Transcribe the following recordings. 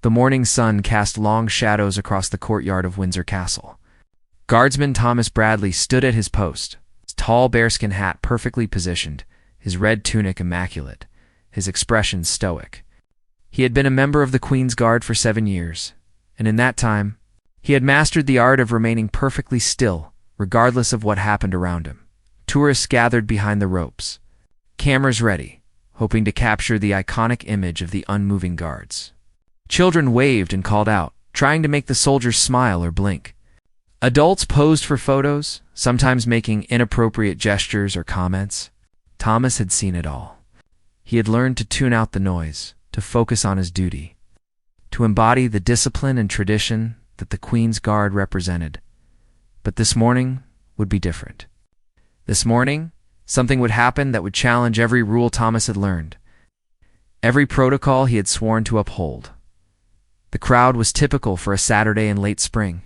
The morning sun cast long shadows across the courtyard of Windsor Castle. Guardsman Thomas Bradley stood at his post, his tall bearskin hat perfectly positioned, his red tunic immaculate, his expression stoic. He had been a member of the Queen's Guard for 7 years, and in that time, he had mastered the art of remaining perfectly still, regardless of what happened around him. Tourists gathered behind the ropes, cameras ready, hoping to capture the iconic image of the unmoving guards. Children waved and called out, trying to make the soldiers smile or blink. Adults posed for photos, sometimes making inappropriate gestures or comments. Thomas had seen it all. He had learned to tune out the noise, to focus on his duty, to embody the discipline and tradition that the Queen's Guard represented. But this morning would be different. This morning, something would happen that would challenge every rule Thomas had learned, every protocol he had sworn to uphold. The crowd was typical for a Saturday in late spring.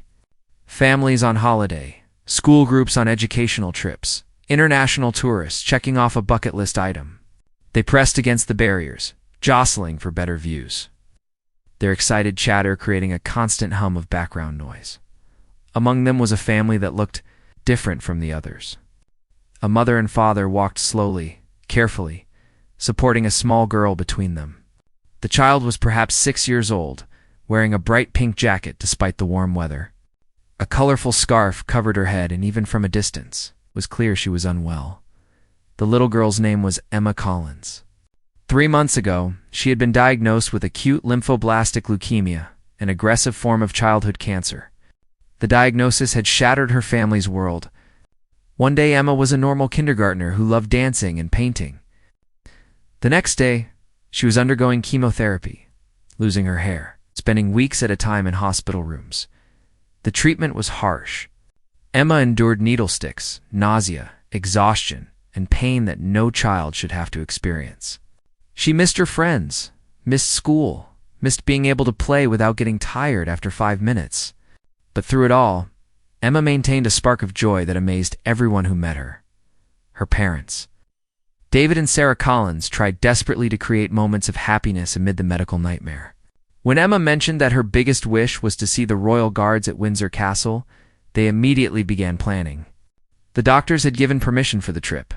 Families on holiday, school groups on educational trips, international tourists checking off a bucket list item. They pressed against the barriers, jostling for better views, their excited chatter creating a constant hum of background noise. Among them was a family that looked different from the others. A mother and father walked slowly, carefully, supporting a small girl between them. The child was perhaps 6 years old, wearing a bright pink jacket despite the warm weather. A colorful scarf covered her head, and even from a distance, it was clear she was unwell. The little girl's name was Emma Collins. 3 months ago, she had been diagnosed with acute lymphoblastic leukemia, an aggressive form of childhood cancer. The diagnosis had shattered her family's world. One day, Emma was a normal kindergartner who loved dancing and painting. The next day, she was undergoing chemotherapy, losing her hair, spending weeks at a time in hospital rooms. The treatment was harsh. Emma endured needle sticks, nausea, exhaustion, and pain that no child should have to experience. She missed her friends, missed school, missed being able to play without getting tired after 5 minutes. But through it all, Emma maintained a spark of joy that amazed everyone who met her. Her parents. David and Sarah Collins tried desperately to create moments of happiness amid the medical nightmare. When Emma mentioned that her biggest wish was to see the royal guards at Windsor Castle, they immediately began planning. The doctors had given permission for the trip,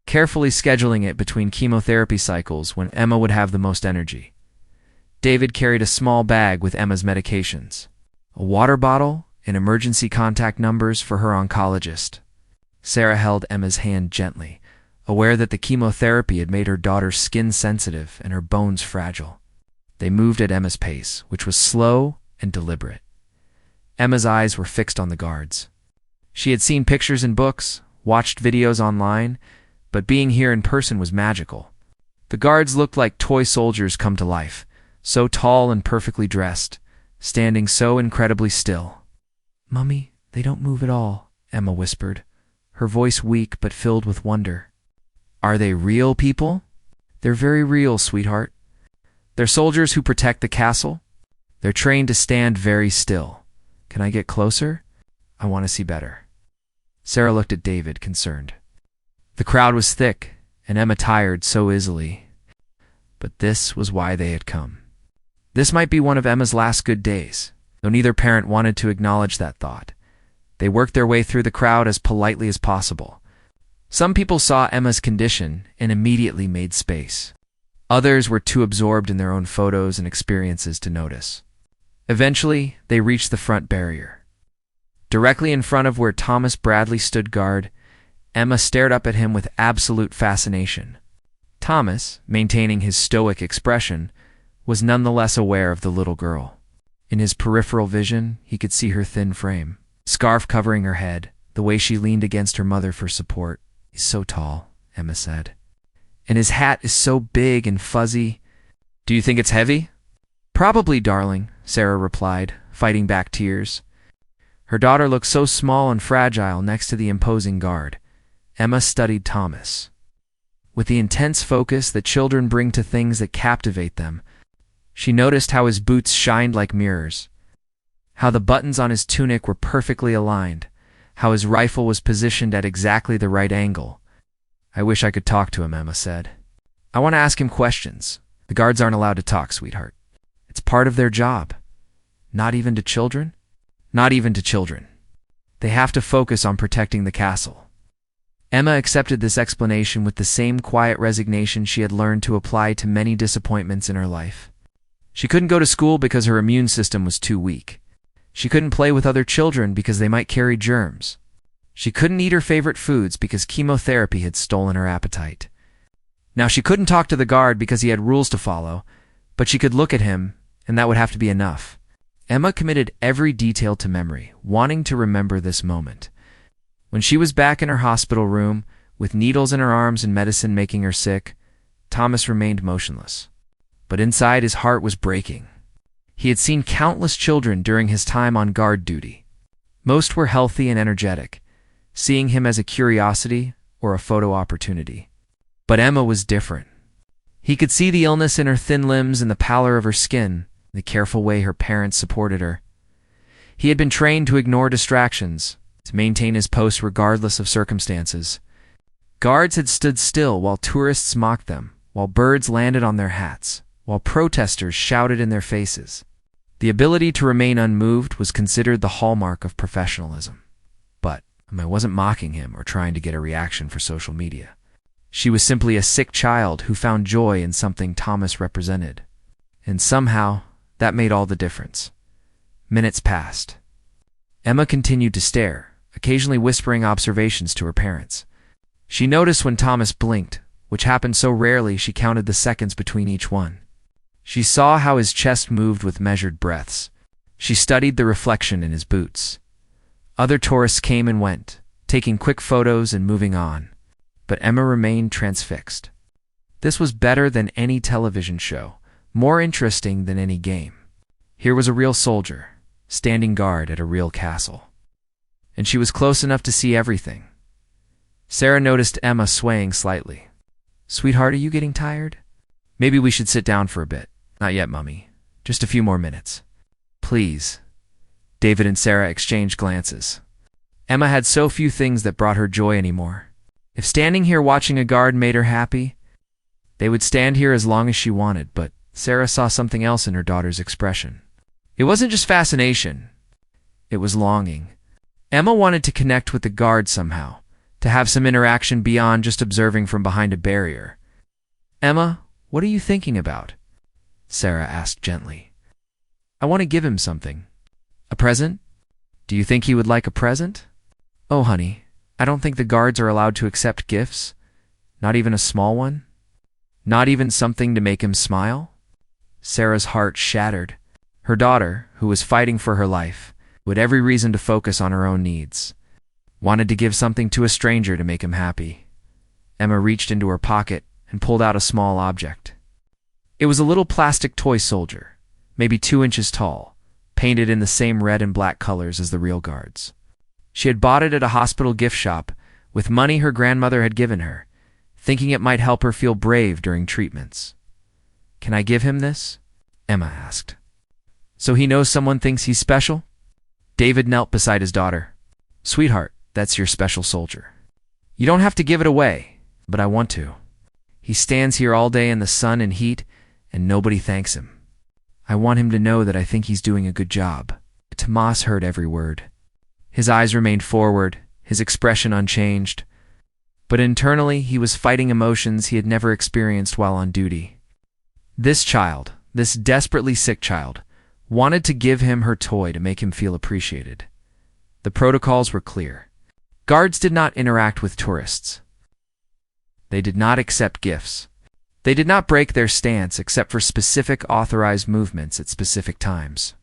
carefully scheduling it between chemotherapy cycles when Emma would have the most energy. David carried a small bag with Emma's medications, a water bottle, and emergency contact numbers for her oncologist. Sarah held Emma's hand gently, aware that the chemotherapy had made her daughter's skin sensitive and her bones fragile. They moved at Emma's pace, which was slow and deliberate. Emma's eyes were fixed on the guards. She had seen pictures in books, watched videos online, but being here in person was magical. The guards looked like toy soldiers come to life, so tall and perfectly dressed, standing so incredibly still. "Mummy, they don't move at all," Emma whispered, her voice weak but filled with wonder. "Are they real people?" "They're very real, sweetheart. They're soldiers who protect the castle. They're trained to stand very still. Can I get closer? I want to see better." Sarah looked at David, concerned. The crowd was thick, and Emma tired so easily. But this was why they had come. This might be one of Emma's last good days, though neither parent wanted to acknowledge that thought. They worked their way through the crowd as politely as possible. Some people saw Emma's condition and immediately made space. Others were too absorbed in their own photos and experiences to notice. Eventually, they reached the front barrier. Directly in front of where Thomas Bradley stood guard, Emma stared up at him with absolute fascination. Thomas, maintaining his stoic expression, was nonetheless aware of the little girl. In his peripheral vision, he could see her thin frame, scarf covering her head, the way she leaned against her mother for support. "He's so tall," Emma said. "And his hat is so big and fuzzy. Do you think it's heavy?" "Probably, darling," Sarah replied, fighting back tears. Her daughter looked so small and fragile next to the imposing guard. Emma studied Thomas. With the intense focus that children bring to things that captivate them, she noticed how his boots shined like mirrors, how the buttons on his tunic were perfectly aligned, how his rifle was positioned at exactly the right angle. "I wish I could talk to him," Emma said. "I want to ask him questions." "The guards aren't allowed to talk, sweetheart. It's part of their job. Not even to children? Not even to children. They have to focus on protecting the castle. Emma accepted this explanation with the same quiet resignation she had learned to apply to many disappointments in her life. She couldn't go to school because her immune system was too weak. She couldn't play with other children because they might carry germs. She couldn't eat her favorite foods because chemotherapy had stolen her appetite. Now she couldn't talk to the guard because he had rules to follow, but she could look at him, and that would have to be enough. Emma committed every detail to memory, wanting to remember this moment. When she was back in her hospital room, with needles in her arms and medicine making her sick, Thomas remained motionless. But inside his heart was breaking. He had seen countless children during his time on guard duty. Most were healthy and energetic, seeing him as a curiosity or a photo opportunity. But Emma was different. He could see the illness in her thin limbs and the pallor of her skin, the careful way her parents supported her. He had been trained to ignore distractions, to maintain his post regardless of circumstances. Guards had stood still while tourists mocked them, while birds landed on their hats, while protesters shouted in their faces. The ability to remain unmoved was considered the hallmark of professionalism. But Emma wasn't mocking him or trying to get a reaction for social media. She was simply a sick child who found joy in something Thomas represented. And somehow, that made all the difference. Minutes passed. Emma continued to stare, occasionally whispering observations to her parents. She noticed when Thomas blinked, which happened so rarely she counted the seconds between each one. She saw how his chest moved with measured breaths. She studied the reflection in his boots. Other tourists came and went, taking quick photos and moving on. But Emma remained transfixed. This was better than any television show, more interesting than any game. Here was a real soldier, standing guard at a real castle. And she was close enough to see everything. Sarah noticed Emma swaying slightly. "Sweetheart, are you getting tired? Maybe we should sit down for a bit." "Not yet, Mummy. Just a few more minutes." "Please." David and Sarah exchanged glances. Emma had so few things that brought her joy anymore. If standing here watching a guard made her happy, they would stand here as long as she wanted, but Sarah saw something else in her daughter's expression. It wasn't just fascination. It was longing. Emma wanted to connect with the guard somehow, to have some interaction beyond just observing from behind a barrier. "Emma, what are you thinking about?" Sarah asked gently. "I want to give him something." "A present? Do you think he would like a present?" "Oh, honey, I don't think the guards are allowed to accept gifts. Not even a small one? Not even something to make him smile?" Sarah's heart shattered. Her daughter, who was fighting for her life, with every reason to focus on her own needs, wanted to give something to a stranger to make him happy. Emma reached into her pocket and pulled out a small object. It was a little plastic toy soldier, maybe 2 inches tall, painted in the same red and black colors as the real guards. She had bought it at a hospital gift shop with money her grandmother had given her, thinking it might help her feel brave during treatments. "Can I give him this?" Emma asked. "So he knows someone thinks he's special?" David knelt beside his daughter. "Sweetheart, that's your special soldier. You don't have to give it away, but I want to. He stands here all day in the sun and heat, and nobody thanks him. I want him to know that I think he's doing a good job." Tomas heard every word. His eyes remained forward, his expression unchanged. But internally, he was fighting emotions he had never experienced while on duty. This child, this desperately sick child, wanted to give him her toy to make him feel appreciated. The protocols were clear. Guards did not interact with tourists. They did not accept gifts. They did not break their stance except for specific authorized movements at specific times.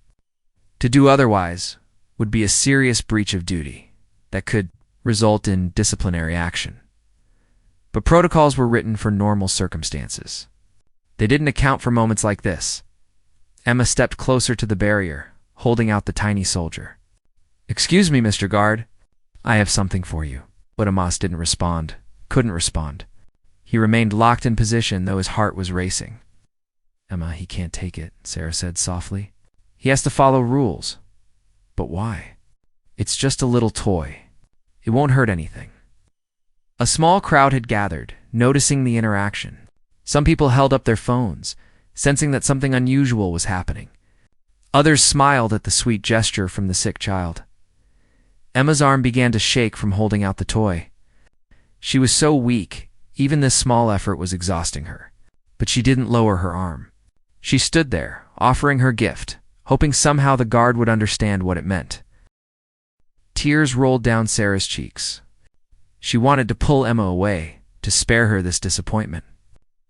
To do otherwise would be a serious breach of duty that could result in disciplinary action. But protocols were written for normal circumstances. They didn't account for moments like this. Emma stepped closer to the barrier, holding out the tiny soldier. "Excuse me, Mr. Guard. I have something for you." But Amos didn't respond, couldn't respond. He remained locked in position, though his heart was racing. "Emma, he can't take it," Sarah said softly. "He has to follow rules." "But why?" "It's just a little toy. It won't hurt anything." A small crowd had gathered, noticing the interaction. Some people held up their phones, sensing that something unusual was happening. Others smiled at the sweet gesture from the sick child. Emma's arm began to shake from holding out the toy. She was so weak, even this small effort was exhausting her. But she didn't lower her arm. She stood there, offering her gift, hoping somehow the guard would understand what it meant. Tears rolled down Sarah's cheeks. She wanted to pull Emma away, to spare her this disappointment.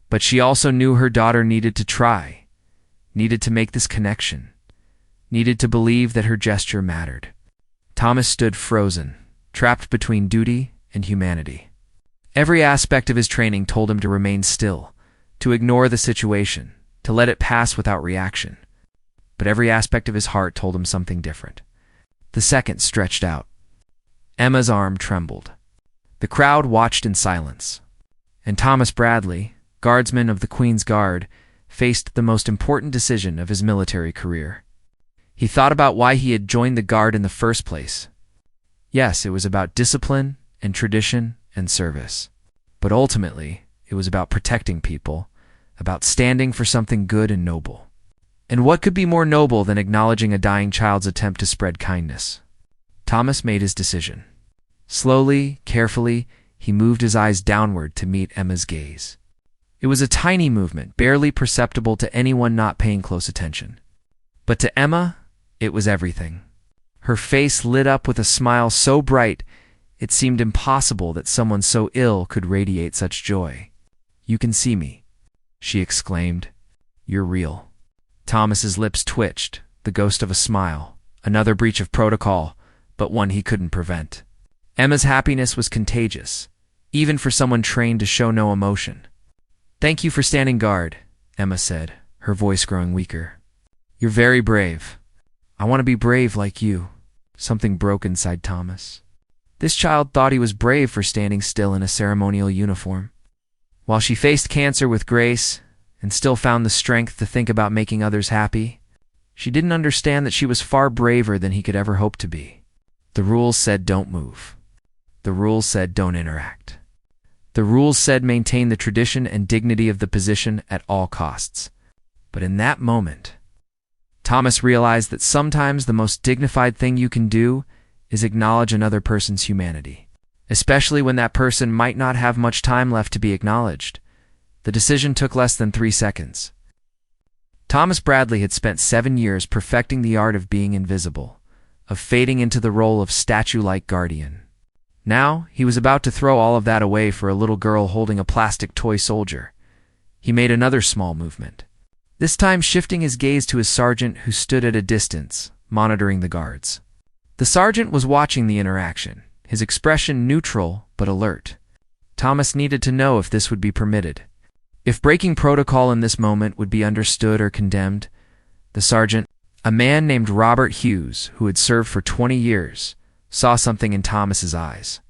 But she also knew her daughter needed to try, needed to make this connection, needed to believe that her gesture mattered. Thomas stood frozen, trapped between duty and humanity. Every aspect of his training told him to remain still, to ignore the situation, to let it pass without reaction. But every aspect of his heart told him something different. The second stretched out. Emma's arm trembled. The crowd watched in silence. And Thomas Bradley, guardsman of the Queen's Guard, faced the most important decision of his military career. He thought about why he had joined the Guard in the first place. Yes, it was about discipline and tradition and service. But ultimately, it was about protecting people, about standing for something good and noble. And what could be more noble than acknowledging a dying child's attempt to spread kindness? Thomas made his decision. Slowly, carefully, he moved his eyes downward to meet Emma's gaze. It was a tiny movement, barely perceptible to anyone not paying close attention. But to Emma, it was everything. Her face lit up with a smile so bright, it seemed impossible that someone so ill could radiate such joy. "You can see me," she exclaimed. "You're real." Thomas's lips twitched, the ghost of a smile, another breach of protocol, but one he couldn't prevent. Emma's happiness was contagious, even for someone trained to show no emotion. "Thank you for standing guard," Emma said, her voice growing weaker. "You're very brave. I want to be brave like you." Something broke inside Thomas. This child thought he was brave for standing still in a ceremonial uniform. While she faced cancer with grace and still found the strength to think about making others happy, she didn't understand that she was far braver than he could ever hope to be. The rules said don't move. The rules said don't interact. The rules said maintain the tradition and dignity of the position at all costs. But in that moment, Thomas realized that sometimes the most dignified thing you can do is acknowledge another person's humanity, especially when that person might not have much time left to be acknowledged. The decision took less than 3 seconds. Thomas Bradley had spent 7 years perfecting the art of being invisible, of fading into the role of statue-like guardian. Now, he was about to throw all of that away for a little girl holding a plastic toy soldier. He made another small movement, this time shifting his gaze to his sergeant who stood at a distance, monitoring the guards. The sergeant was watching the interaction, his expression neutral but alert. Thomas needed to know if this would be permitted. If breaking protocol in this moment would be understood or condemned. The sergeant, a man named Robert Hughes, who had served for 20 years, saw something in Thomas's eyes.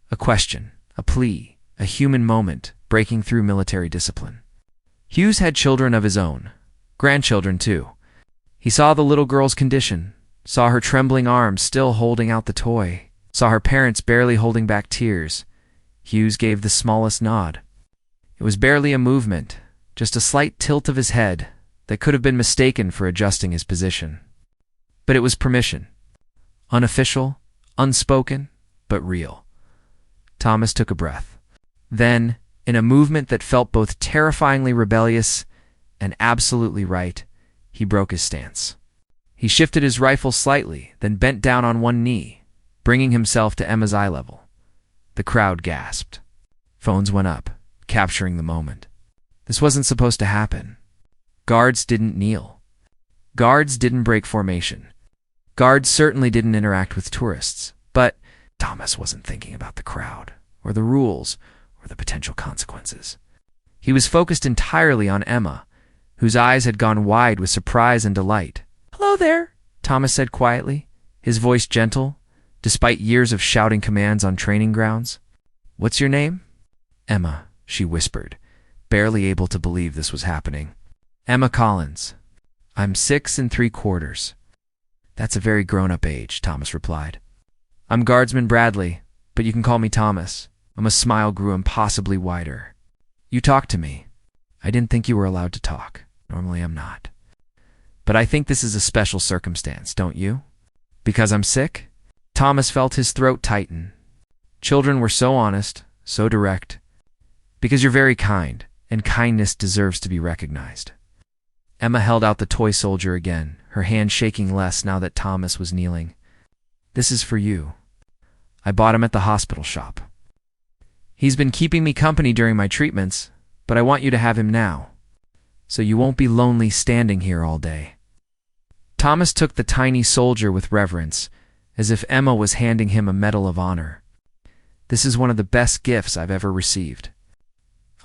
A question, a plea, a human moment breaking through military discipline. Hughes had children of his own, grandchildren too. He saw the little girl's condition, saw her trembling arms still holding out the toy, saw her parents barely holding back tears. Hughes gave the smallest nod. It was barely a movement, just a slight tilt of his head that could have been mistaken for adjusting his position. But it was permission. Unofficial, unspoken, but real. Thomas took a breath. Then, in a movement that felt both terrifyingly rebellious and absolutely right, he broke his stance. He shifted his rifle slightly, then bent down on one knee, bringing himself to Emma's eye level. The crowd gasped. Phones went up, capturing the moment. This wasn't supposed to happen. Guards didn't kneel. Guards didn't break formation. Guards certainly didn't interact with tourists. But Thomas wasn't thinking about the crowd, or the rules, or the potential consequences. He was focused entirely on Emma, whose eyes had gone wide with surprise and delight. "Hello there," Thomas said quietly, his voice gentle, despite years of shouting commands on training grounds. "What's your name?" "Emma," she whispered, barely able to believe this was happening. "Emma Collins. I'm 6 3/4. "That's a very grown-up age," Thomas replied. "I'm Guardsman Bradley, but you can call me Thomas." Emma's smile grew impossibly wider. "You talked to me. I didn't think you were allowed to talk." Normally I'm not. But I think this is a special circumstance, don't you? Because I'm sick? Thomas felt his throat tighten. Children were so honest, so direct. Because you're very kind, and kindness deserves to be recognized. Emma held out the toy soldier again, her hand shaking less now that Thomas was kneeling. This is for you. I bought him at the hospital shop. He's been keeping me company during my treatments, but I want you to have him now, so you won't be lonely standing here all day. Thomas took the tiny soldier with reverence, as if Emma was handing him a medal of honor. This is one of the best gifts I've ever received.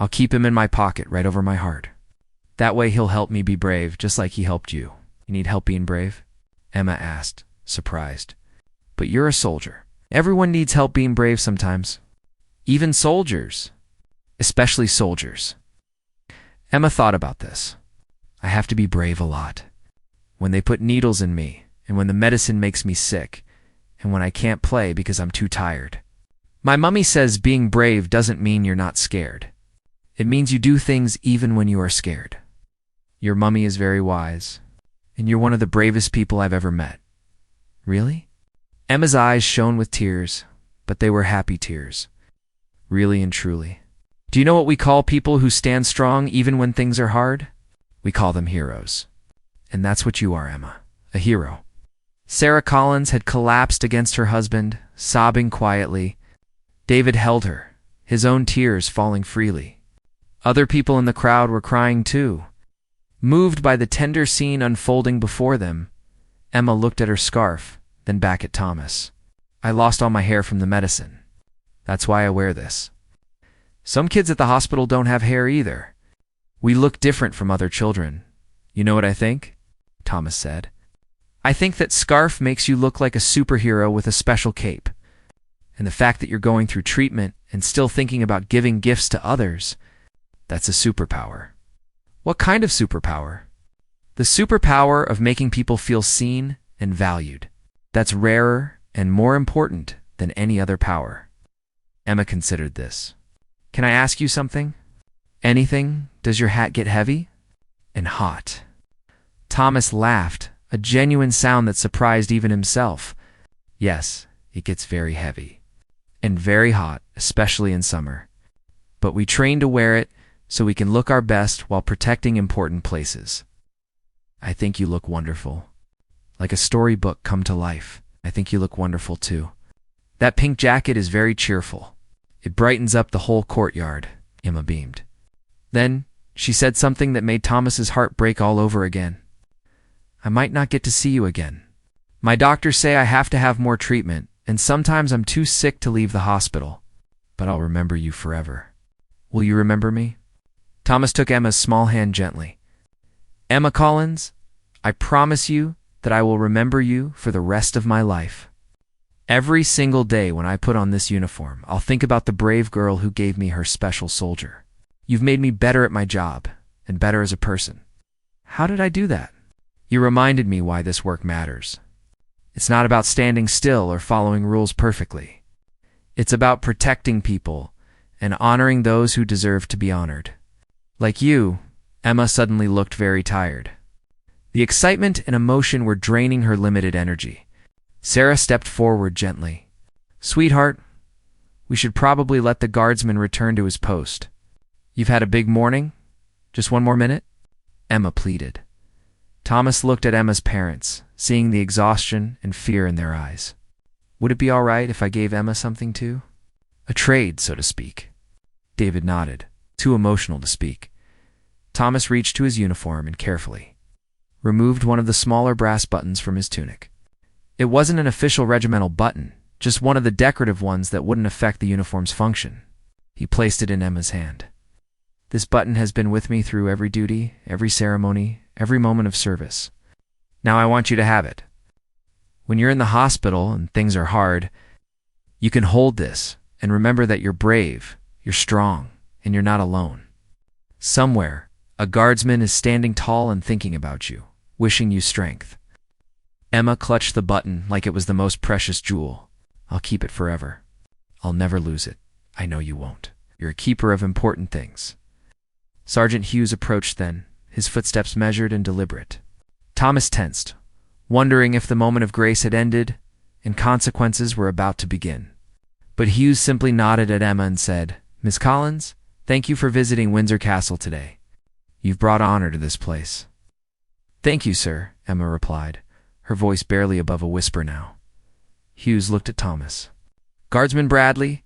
I'll keep him in my pocket right over my heart. That way he'll help me be brave, just like he helped you. You need help being brave? Emma asked, surprised. But you're a soldier. Everyone needs help being brave sometimes. Even soldiers. Especially soldiers. Emma thought about this. I have to be brave a lot. When they put needles in me, and when the medicine makes me sick, and when I can't play because I'm too tired. My mummy says being brave doesn't mean you're not scared. It means you do things even when you are scared. Your mummy is very wise, and you're one of the bravest people I've ever met. Really? Emma's eyes shone with tears, but they were happy tears. Really and truly. Do you know what we call people who stand strong even when things are hard? We call them heroes. And that's what you are, Emma. A hero. Sarah Collins had collapsed against her husband, sobbing quietly. David held her, his own tears falling freely. Other people in the crowd were crying too. Moved by the tender scene unfolding before them, Emma looked at her scarf, then back at Thomas. I lost all my hair from the medicine. That's why I wear this. Some kids at the hospital don't have hair either. We look different from other children. You know what I think? Thomas said. I think that scarf makes you look like a superhero with a special cape. And the fact that you're going through treatment and still thinking about giving gifts to others, that's a superpower. What kind of superpower? The superpower of making people feel seen and valued. That's rarer and more important than any other power. Emma considered this. Can I ask you something? Anything? Does your hat get heavy? And hot? Thomas laughed, a genuine sound that surprised even himself. Yes, it gets very heavy. And very hot, especially in summer. But we train to wear it so we can look our best while protecting important places. I think you look wonderful. Like a storybook come to life. I think you look wonderful too. That pink jacket is very cheerful. It brightens up the whole courtyard, Emma beamed. Then she said something that made Thomas's heart break all over again. I might not get to see you again. My doctors say I have to have more treatment, and sometimes I'm too sick to leave the hospital. But I'll remember you forever. Will you remember me? Thomas took Emma's small hand gently. Emma Collins, I promise you that I will remember you for the rest of my life. Every single day when I put on this uniform, I'll think about the brave girl who gave me her special soldier. You've made me better at my job, and better as a person. How did I do that? You reminded me why this work matters. It's not about standing still or following rules perfectly. It's about protecting people and honoring those who deserve to be honored. Like you, Emma suddenly looked very tired. The excitement and emotion were draining her limited energy. Sarah stepped forward gently. Sweetheart, we should probably let the guardsman return to his post. You've had a big morning? Just one more minute? Emma pleaded. Thomas looked at Emma's parents, seeing the exhaustion and fear in their eyes. Would it be all right if I gave Emma something too? A trade, so to speak. David nodded, too emotional to speak. Thomas reached to his uniform and carefully removed one of the smaller brass buttons from his tunic. It wasn't an official regimental button, just one of the decorative ones that wouldn't affect the uniform's function. He placed it in Emma's hand. This button has been with me through every duty, every ceremony, every moment of service. Now I want you to have it. When you're in the hospital and things are hard, you can hold this and remember that you're brave, you're strong, and you're not alone. Somewhere, a guardsman is standing tall and thinking about you, wishing you strength. Emma clutched the button like it was the most precious jewel. I'll keep it forever. I'll never lose it. I know you won't. You're a keeper of important things. Sergeant Hughes approached then, his footsteps measured and deliberate. Thomas tensed, wondering if the moment of grace had ended and consequences were about to begin. But Hughes simply nodded at Emma and said, "Miss Collins, thank you for visiting Windsor Castle today. You've brought honor to this place." "Thank you, sir," Emma replied, her voice barely above a whisper now. Hughes looked at Thomas. "Guardsman Bradley,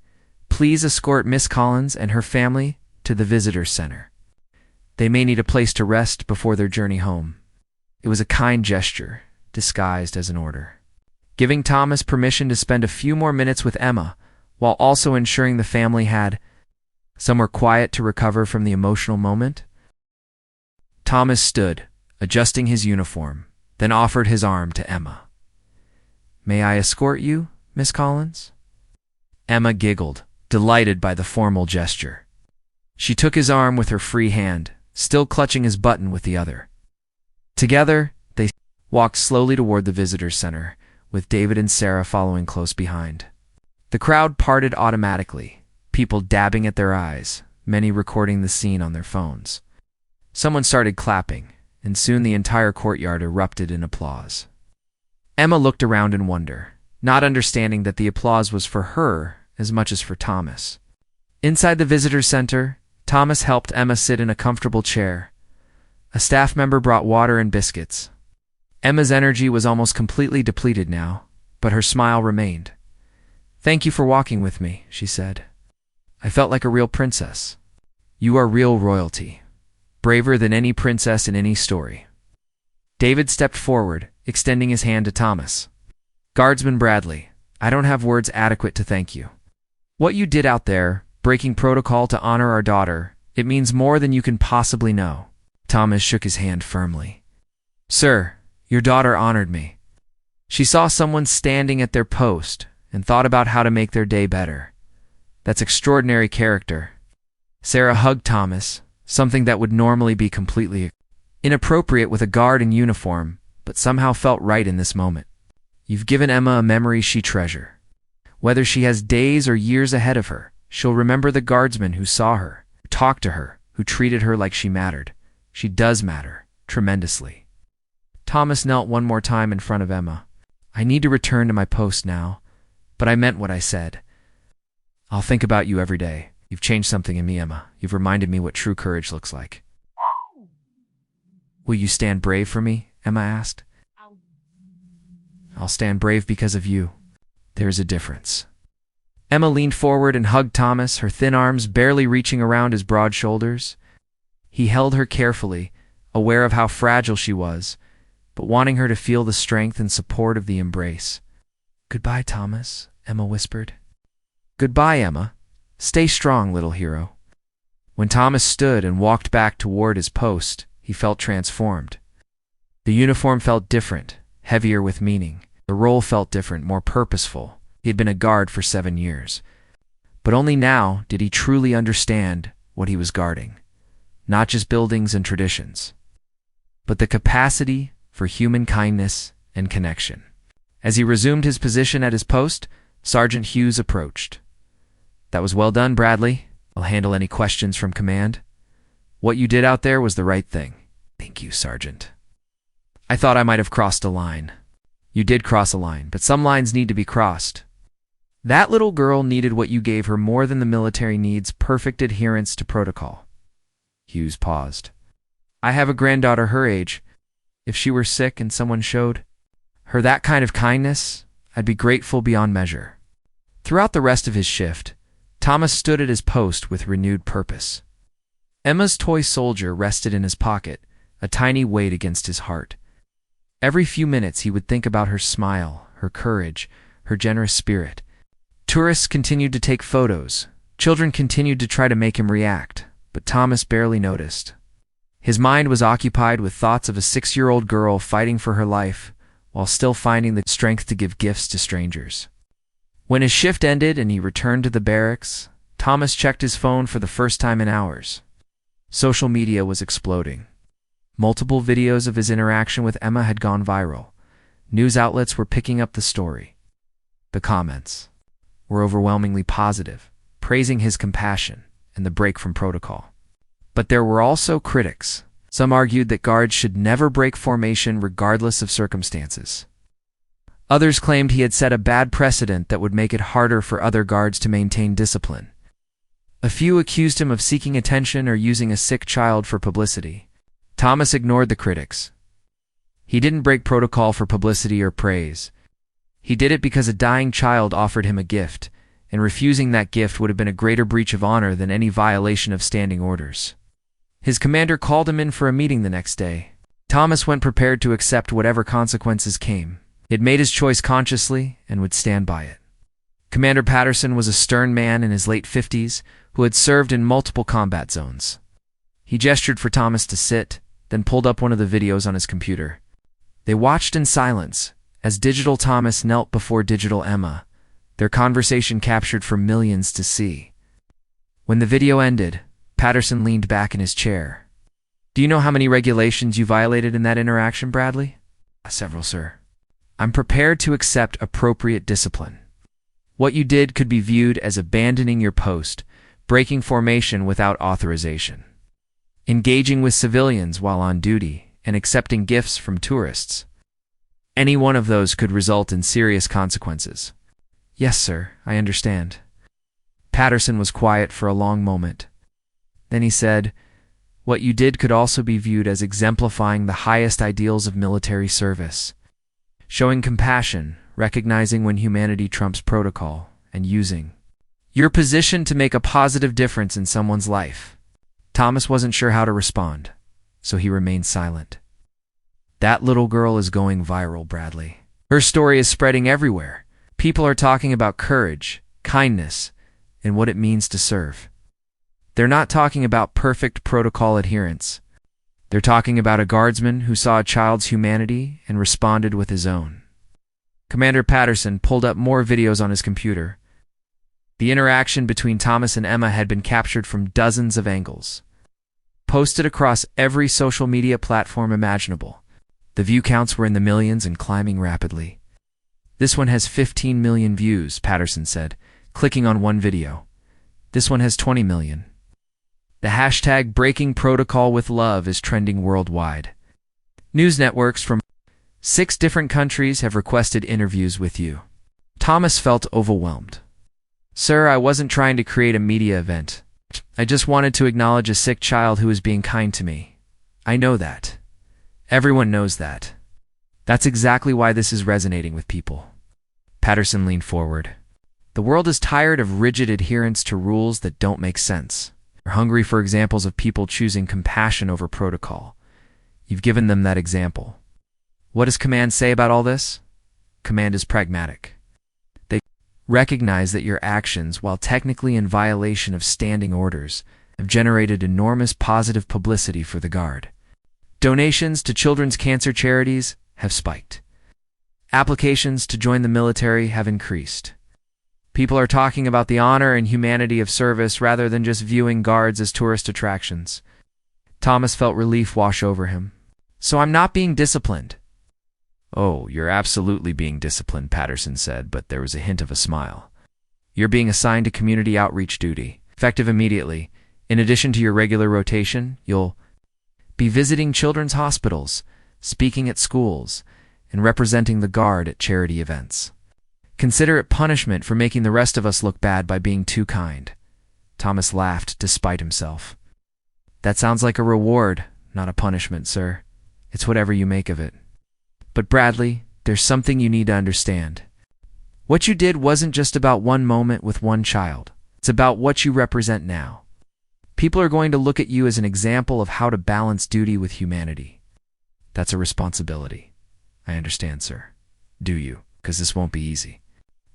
please escort Miss Collins and her family to the visitor center. They may need a place to rest before their journey home." It was a kind gesture, disguised as an order, giving Thomas permission to spend a few more minutes with Emma, while also ensuring the family had somewhere quiet to recover from the emotional moment. Thomas stood, adjusting his uniform, then offered his arm to Emma. "May I escort you, Miss Collins?" Emma giggled, delighted by the formal gesture. She took his arm with her free hand, still clutching his button with the other. Together, they walked slowly toward the visitor's center, with David and Sarah following close behind. The crowd parted automatically, people dabbing at their eyes, many recording the scene on their phones. Someone started clapping, and soon the entire courtyard erupted in applause. Emma looked around in wonder, not understanding that the applause was for her as much as for Thomas. Inside the visitor center, Thomas helped Emma sit in a comfortable chair. A staff member brought water and biscuits. Emma's energy was almost completely depleted now, but her smile remained. "Thank you for walking with me," she said. "I felt like a real princess. You are real royalty, braver than any princess in any story." David stepped forward, extending his hand to Thomas. "Guardsman Bradley, I don't have words adequate to thank you. What you did out there, breaking protocol to honor our daughter, it means more than you can possibly know." Thomas shook his hand firmly. "Sir, your daughter honored me. She saw someone standing at their post and thought about how to make their day better. That's extraordinary character." Sarah hugged Thomas, something that would normally be completely inappropriate with a guard in uniform, but somehow felt right in this moment. "You've given Emma a memory she treasure. Whether she has days or years ahead of her, she'll remember the guardsman who saw her, who talked to her, who treated her like she mattered. She does matter, tremendously." Thomas knelt one more time in front of Emma. "I need to return to my post now, but I meant what I said. I'll think about you every day. You've changed something in me, Emma. You've reminded me what true courage looks like." "Will you stand brave for me?" Emma asked. "I'll stand brave because of you. There's a difference." Emma leaned forward and hugged Thomas, her thin arms barely reaching around his broad shoulders. He held her carefully, aware of how fragile she was, but wanting her to feel the strength and support of the embrace. "Goodbye, Thomas," Emma whispered. "Goodbye, Emma. Stay strong, little hero." When Thomas stood and walked back toward his post, he felt transformed. The uniform felt different, heavier with meaning. The role felt different, more purposeful. He had been a guard for 7 years. But only now did he truly understand what he was guarding. Not just buildings and traditions, but the capacity for human kindness and connection. As he resumed his position at his post, Sergeant Hughes approached. "That was well done, Bradley. I'll handle any questions from command. What you did out there was the right thing." "Thank you, Sergeant. I thought I might have crossed a line." "You did cross a line, but some lines need to be crossed. That little girl needed what you gave her more than the military needs: perfect adherence to protocol." Hughes paused. "I have a granddaughter her age. If she were sick and someone showed her that kind of kindness, I'd be grateful beyond measure." Throughout the rest of his shift, Thomas stood at his post with renewed purpose. Emma's toy soldier rested in his pocket, a tiny weight against his heart. Every few minutes he would think about her smile, her courage, her generous spirit. Tourists continued to take photos. Children continued to try to make him react, but Thomas barely noticed. His mind was occupied with thoughts of a 6-year-old girl fighting for her life, while still finding the strength to give gifts to strangers. When his shift ended and he returned to the barracks, Thomas checked his phone for the first time in hours. Social media was exploding. Multiple videos of his interaction with Emma had gone viral. News outlets were picking up the story. The comments were overwhelmingly positive, praising his compassion and the break from protocol. But there were also critics. Some argued that guards should never break formation regardless of circumstances. Others claimed he had set a bad precedent that would make it harder for other guards to maintain discipline. A few accused him of seeking attention or using a sick child for publicity. Thomas ignored the critics. He didn't break protocol for publicity or praise. He did it because a dying child offered him a gift, and refusing that gift would have been a greater breach of honor than any violation of standing orders. His commander called him in for a meeting the next day. Thomas went prepared to accept whatever consequences came. He had made his choice consciously and would stand by it. Commander Patterson was a stern man in his late 50s who had served in multiple combat zones. He gestured for Thomas to sit, then pulled up one of the videos on his computer. They watched in silence as Digital Thomas knelt before Digital Emma, their conversation captured for millions to see. When the video ended, Patterson leaned back in his chair. "Do you know how many regulations you violated in that interaction, Bradley?" "Several, sir." "I'm prepared to accept appropriate discipline. What you did could be viewed as abandoning your post, breaking formation without authorization, engaging with civilians while on duty, and accepting gifts from tourists. Any one of those could result in serious consequences." "Yes, sir, I understand." Patterson was quiet for a long moment. Then he said, "What you did could also be viewed as exemplifying the highest ideals of military service, showing compassion, recognizing when humanity trumps protocol, and using your position to make a positive difference in someone's life." Thomas wasn't sure how to respond, so he remained silent. "That little girl is going viral, Bradley. Her story is spreading everywhere. People are talking about courage, kindness, and what it means to serve. They're not talking about perfect protocol adherence. They're talking about a guardsman who saw a child's humanity and responded with his own." Commander Patterson pulled up more videos on his computer. The interaction between Thomas and Emma had been captured from dozens of angles, posted across every social media platform imaginable. The view counts were in the millions and climbing rapidly. "This one has 15 million views," Patterson said, clicking on one video. "This one has 20 million. The hashtag breaking protocol with love is trending worldwide. News networks from 6 different countries have requested interviews with you." Thomas felt overwhelmed. "Sir, I wasn't trying to create a media event. I just wanted to acknowledge a sick child who was being kind to me. I know that. Everyone knows that. That's exactly why this is resonating with people." Patterson leaned forward. "The world is tired of rigid adherence to rules that don't make sense. They're hungry for examples of people choosing compassion over protocol. You've given them that example. What does command say about all this? Command is pragmatic. They recognize that your actions, while technically in violation of standing orders, have generated enormous positive publicity for the Guard. Donations to children's cancer charities have spiked. Applications to join the military have increased. People are talking about the honor and humanity of service rather than just viewing guards as tourist attractions." Thomas felt relief wash over him. "So I'm not being disciplined?" "Oh, you're absolutely being disciplined," Patterson said, but there was a hint of a smile. "You're being assigned to community outreach duty, effective immediately. In addition to your regular rotation, you'll be visiting children's hospitals, speaking at schools, and representing the Guard at charity events. Consider it punishment for making the rest of us look bad by being too kind." Thomas laughed despite himself. "That sounds like a reward, not a punishment, sir. It's whatever you make of it. But Bradley, there's something you need to understand. What you did wasn't just about one moment with one child. It's about what you represent now. People are going to look at you as an example of how to balance duty with humanity. That's a responsibility." "I understand, sir." "Do you? Because this won't be easy.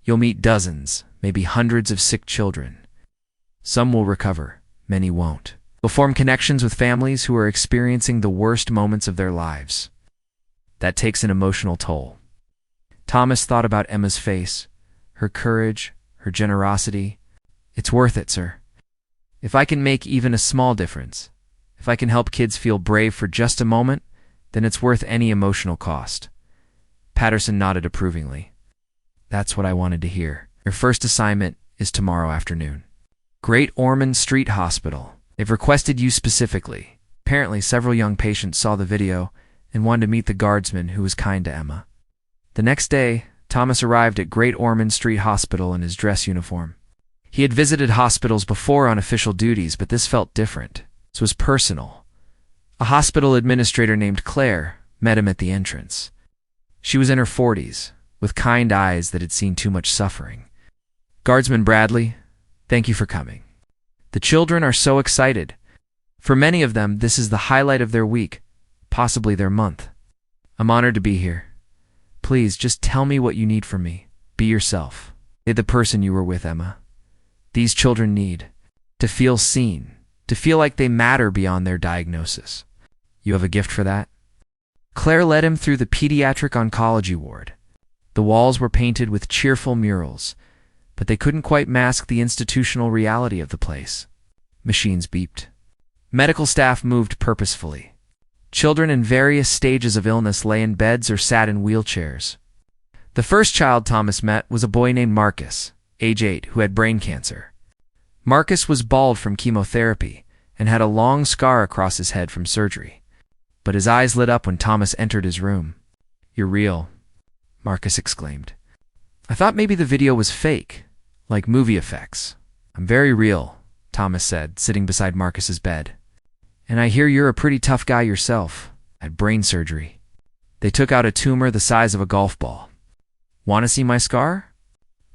You'll meet dozens, maybe hundreds of sick children. Some will recover, many won't. You'll form connections with families who are experiencing the worst moments of their lives. That takes an emotional toll." Thomas thought about Emma's face, her courage, her generosity. "It's worth it, sir. If I can make even a small difference, if I can help kids feel brave for just a moment, then it's worth any emotional cost." Patterson nodded approvingly. "That's what I wanted to hear. Your first assignment is tomorrow afternoon. Great Ormond Street Hospital. They've requested you specifically. Apparently, several young patients saw the video and wanted to meet the guardsman who was kind to Emma. The next day, Thomas arrived at Great Ormond Street Hospital in his dress uniform. He had visited hospitals before on official duties, but this felt different. This was personal. A hospital administrator named Claire met him at the entrance. She was in her 40s, with kind eyes that had seen too much suffering. "Guardsman Bradley, thank you for coming. The children are so excited. For many of them, this is the highlight of their week, possibly their month. I'm honored to be here. Please, just tell me what you need from me. Be yourself. Be the person you were with, Emma. These children need to feel seen, to feel like they matter beyond their diagnosis. You have a gift for that?" Claire led him through the pediatric oncology ward. The walls were painted with cheerful murals, but they couldn't quite mask the institutional reality of the place. Machines beeped. Medical staff moved purposefully. Children in various stages of illness lay in beds or sat in wheelchairs. The first child Thomas met was a boy named Marcus, age 8, who had brain cancer. Marcus was bald from chemotherapy and had a long scar across his head from surgery. But his eyes lit up when Thomas entered his room. "You're real," Marcus exclaimed. "I thought maybe the video was fake, like movie effects." "I'm very real," Thomas said, sitting beside Marcus's bed. "And I hear you're a pretty tough guy yourself. Had brain surgery. They took out a tumor the size of a golf ball. Want to see my scar?"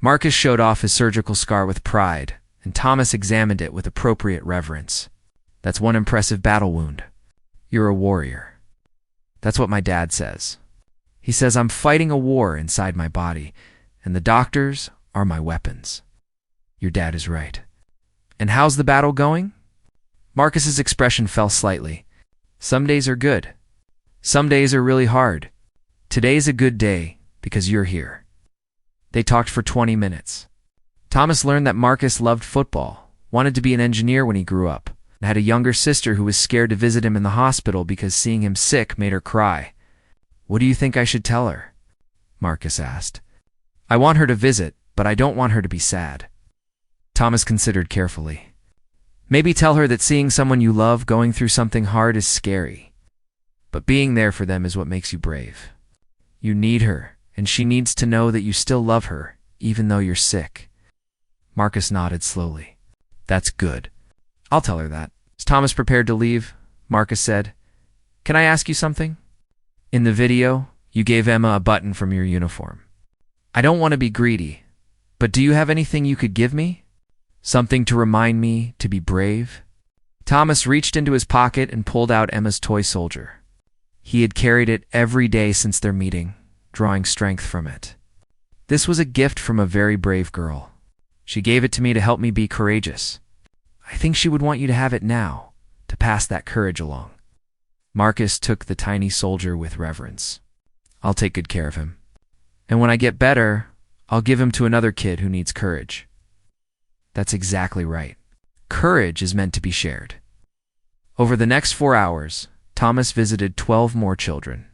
Marcus showed off his surgical scar with pride, and Thomas examined it with appropriate reverence. "That's one impressive battle wound. You're a warrior." "That's what my dad says. He says I'm fighting a war inside my body, and the doctors are my weapons." "Your dad is right. And how's the battle going?" Marcus's expression fell slightly. "Some days are good. Some days are really hard. Today's a good day because you're here." They talked for 20 minutes. Thomas learned that Marcus loved football, wanted to be an engineer when he grew up, and had a younger sister who was scared to visit him in the hospital because seeing him sick made her cry. "What do you think I should tell her?" Marcus asked. "I want her to visit, but I don't want her to be sad." Thomas considered carefully. "Maybe tell her that seeing someone you love going through something hard is scary, but being there for them is what makes you brave. You need her, and she needs to know that you still love her, even though you're sick." Marcus nodded slowly. "That's good. I'll tell her that." As Thomas prepared to leave, Marcus said, "Can I ask you something? In the video, you gave Emma a button from your uniform. I don't want to be greedy, but do you have anything you could give me? Something to remind me to be brave?" Thomas reached into his pocket and pulled out Emma's toy soldier. He had carried it every day since their meeting, drawing strength from it. "This was a gift from a very brave girl. She gave it to me to help me be courageous. I think she would want you to have it now, to pass that courage along." Marcus took the tiny soldier with reverence. "I'll take good care of him. And when I get better, I'll give him to another kid who needs courage." That's exactly right. Courage is meant to be shared. Over the next 4 hours, Thomas visited 12 more children.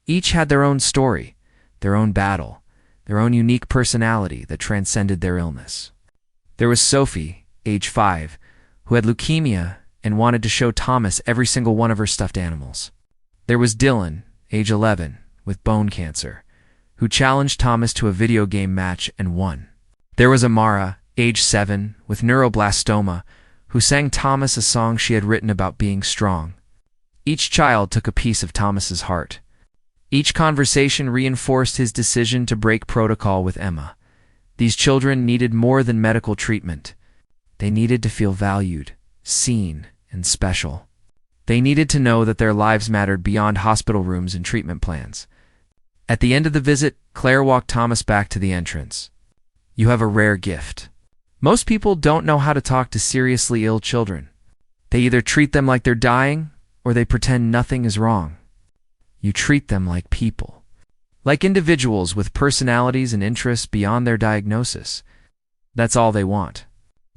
Each had their own story, their own battle, their own unique personality that transcended their illness. There was Sophie, age 5, who had leukemia and wanted to show Thomas every single one of her stuffed animals. There was Dylan, age 11, with bone cancer, who challenged Thomas to a video game match and won. There was Amara, age 7, with neuroblastoma, who sang Thomas a song she had written about being strong. Each child took a piece of Thomas's heart. Each conversation reinforced his decision to break protocol with Emma. These children needed more than medical treatment. They needed to feel valued, seen, and special. They needed to know that their lives mattered beyond hospital rooms and treatment plans. At the end of the visit, Claire walked Thomas back to the entrance. "You have a rare gift. Most people don't know how to talk to seriously ill children. They either treat them like they're dying, or they pretend nothing is wrong. You treat them like people, like individuals with personalities and interests beyond their diagnosis. That's all they want,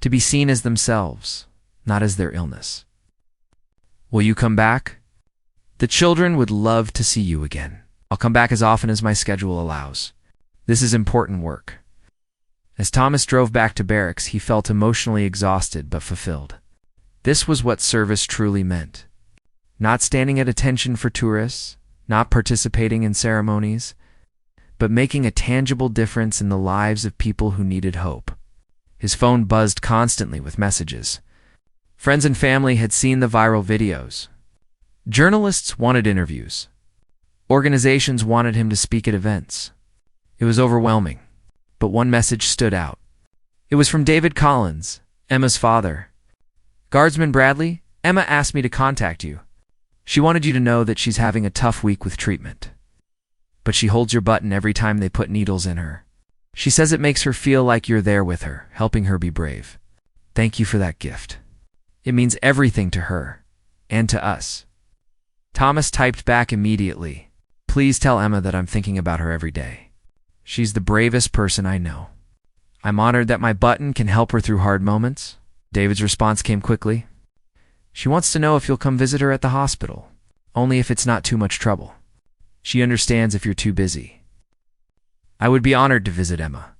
to be seen as themselves, not as their illness. Will you come back? The children would love to see you again. I'll come back as often as my schedule allows. This is important work." As Thomas drove back to barracks, he felt emotionally exhausted but fulfilled. This was what service truly meant. not standing at attention for tourists, not participating in ceremonies, but making a tangible difference in the lives of people who needed hope. His phone buzzed constantly with messages. Friends and family had seen the viral videos. Journalists wanted interviews. Organizations wanted him to speak at events. It was overwhelming, but one message stood out. It was from David Collins, Emma's father. "Guardsman Bradley, Emma asked me to contact you. She wanted you to know that she's having a tough week with treatment. But she holds your button every time they put needles in her. She says it makes her feel like you're there with her, helping her be brave. Thank you for that gift. It means everything to her, and to us." Thomas typed back immediately. "Please tell Emma that I'm thinking about her every day. She's the bravest person I know. I'm honored that my button can help her through hard moments." David's response came quickly. "She wants to know if you'll come visit her at the hospital, only if it's not too much trouble. She understands if you're too busy." "I would be honored to visit Emma.